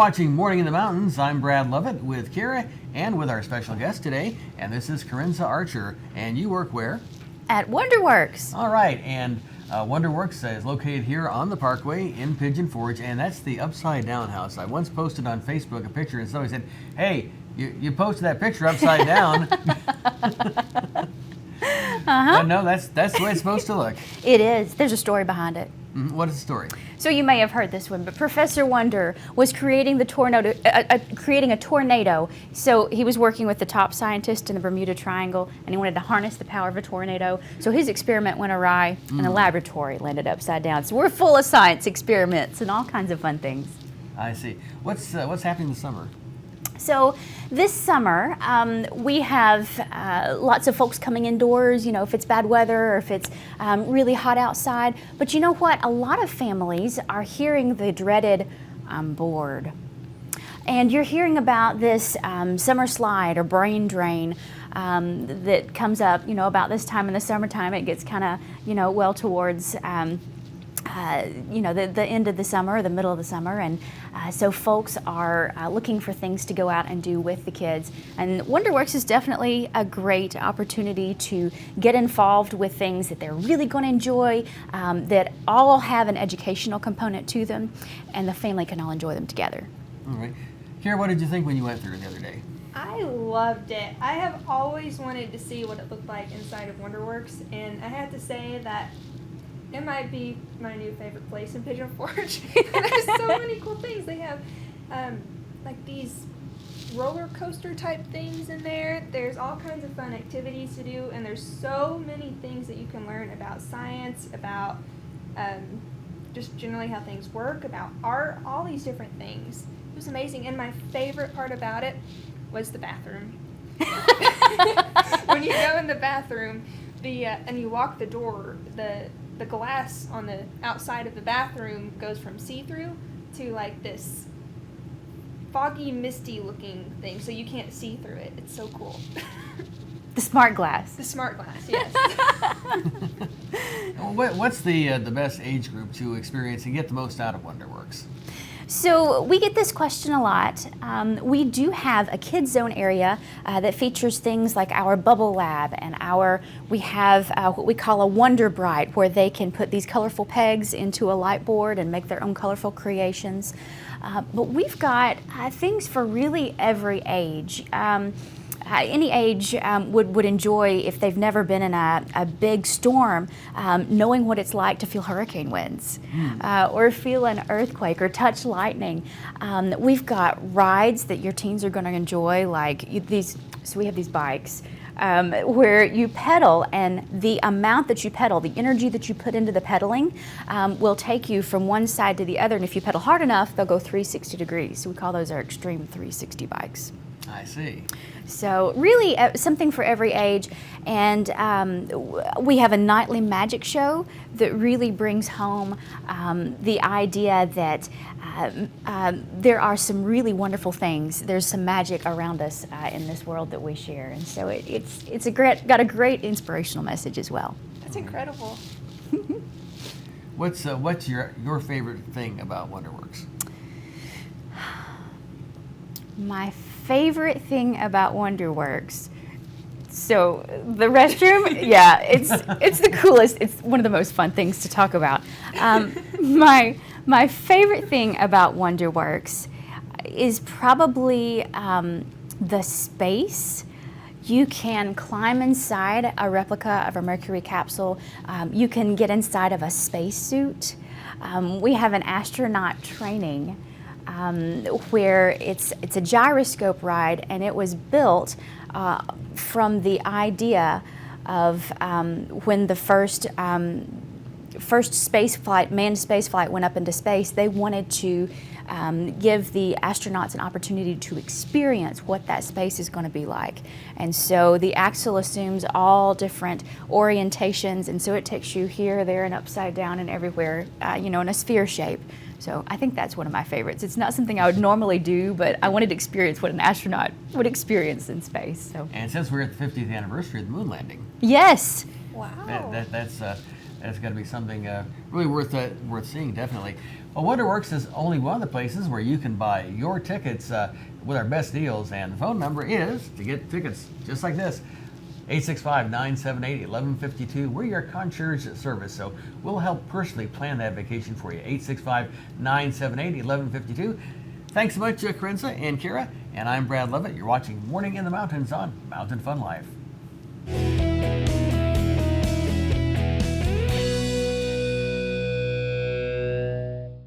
watching Morning in the Mountains. I'm Brad Lovett with Kara and with our special guest today, and this is Kerensa Archer. And you work where? At Wonderworks. All right, and Wonderworks is located here on the Parkway in Pigeon Forge, and that's the upside down house. I once posted on Facebook a picture, and somebody said, "Hey, you posted that picture upside down." But no, that's the way it's supposed to look. It is. There's a story behind it. Mm-hmm. What is the story? So you may have heard this one, but Professor Wonder was creating creating a tornado. So he was working with the top scientist in the Bermuda Triangle, and he wanted to harness the power of a tornado. So his experiment went awry, and the laboratory landed upside down. So we're full of science experiments and all kinds of fun things. I see. What's happening this summer? So this summer, we have lots of folks coming indoors, you know, if it's bad weather or if it's really hot outside. But you know what? A lot of families are hearing the dreaded, "I'm bored." And you're hearing about this summer slide or brain drain that comes up, you know, about this time in the summertime. It gets kind of, you know, well towards you know, the end of the summer or the middle of the summer, and so folks are looking for things to go out and do with the kids. And Wonderworks is definitely a great opportunity to get involved with things that they're really going to enjoy, that all have an educational component to them, and the family can all enjoy them together. All right. Kara, what did you think when you went through the other day? I loved it. I have always wanted to see what it looked like inside of Wonderworks, and I have to say that it might be my new favorite place in Pigeon Forge. There's so many cool things. They have like these roller coaster type things in there. There's all kinds of fun activities to do, and there's so many things that you can learn about science, about just generally how things work, about art, all these different things. It was amazing, and my favorite part about it was the bathroom. When you go in the bathroom, and you walk the door, the glass on the outside of the bathroom goes from see-through to like this foggy, misty looking thing, so you can't see through it. It's so cool. The smart glass. The smart glass, yes. What's the best age group to experience and get the most out of Wonderworks? So we get this question a lot. We do have a kids zone area that features things like our bubble lab, and we have what we call a Wonder Bright, where they can put these colorful pegs into a light board and make their own colorful creations. But we've got things for really every age. Any age would enjoy, if they've never been in a big storm, knowing what it's like to feel hurricane winds or feel an earthquake or touch lightning. We've got rides that your teens are going to enjoy, like these. So we have these bikes where you pedal, and the amount that you pedal, the energy that you put into the pedaling, will take you from one side to the other. And if you pedal hard enough, they'll go 360 degrees. So we call those our extreme 360 bikes. I see. So really something for every age, and we have a nightly magic show that really brings home the idea that there are some really wonderful things. There's some magic around us in this world that we share, and so it's got a great inspirational message as well. That's incredible. What's your favorite thing about Wonderworks? My favorite thing about Wonderworks, so the restroom, yeah, it's the coolest. It's one of the most fun things to talk about. My favorite thing about Wonderworks is probably the space. You can climb inside a replica of a Mercury capsule. You can get inside of a spacesuit. We have an Astronaut Training, where it's a gyroscope ride, and it was built from the idea of when the first manned space flight went up into space. They wanted to give the astronauts an opportunity to experience what that space is going to be like. And so the axle assumes all different orientations, and so it takes you here, there, and upside down and everywhere, in a sphere shape. So I think that's one of my favorites. It's not something I would normally do, but I wanted to experience what an astronaut would experience in space. So. And since we're at the 50th anniversary of the moon landing. Yes. Wow. It's going to be something really worth seeing, definitely. Well, Wonderworks is only one of the places where you can buy your tickets with our best deals, and the phone number is to get tickets just like this. 865-978-1152. We're your concierge service, so we'll help personally plan that vacation for you. 865-978-1152. Thanks so much, Kerensa and Kira. And I'm Brad Levitt. You're watching Morning in the Mountains on Mountain Fun Life.